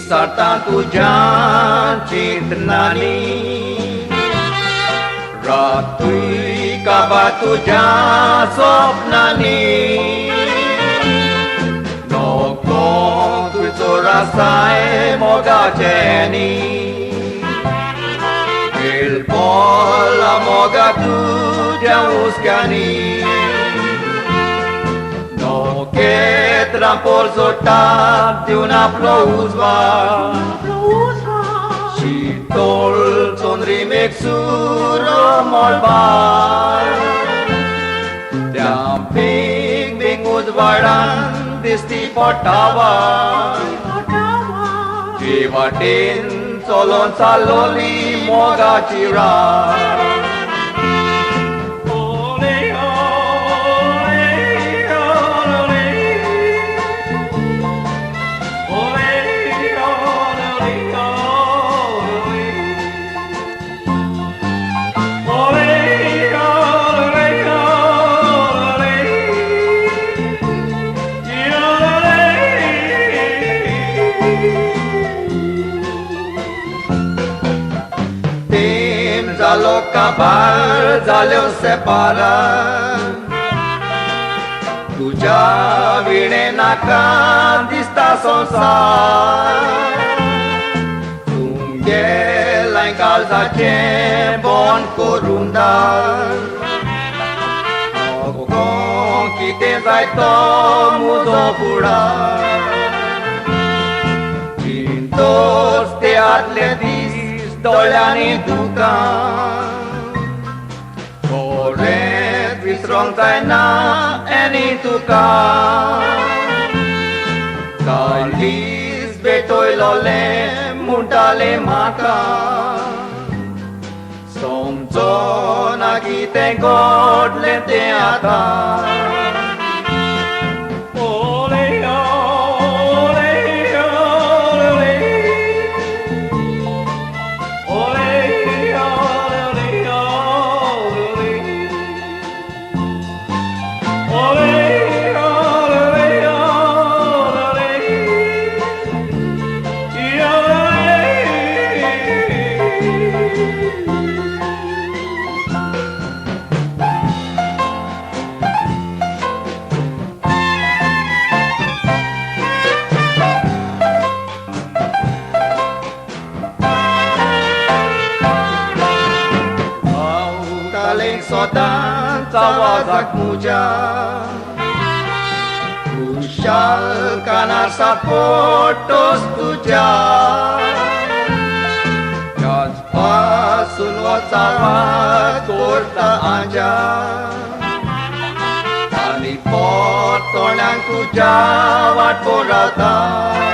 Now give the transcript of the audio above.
sartan tuja cintnani ratui kaba tuja sopnani noko tu rasai Mogacheni il pola moga tuja uskani no che trampol sotat di una plouzva și tol son rimek suro molbar te-am ping udvaran disti potava jivatin solon saloli Mogachea Zalo cabal, zaleu separa Tuja vine naka dista sonsar Tunghe la incalza ce bon corundar Con chite zai to muzo furar Cintos te atletis Doljani duka Koret visrontaina eni tuka Kalis betoi lole mutale maka Somzo nagite god lente ata Sodan zawazak muja Kushal kanar sa fotos tuja Jaz pasun wasavat korta aja Tani foto yang tuja wat porata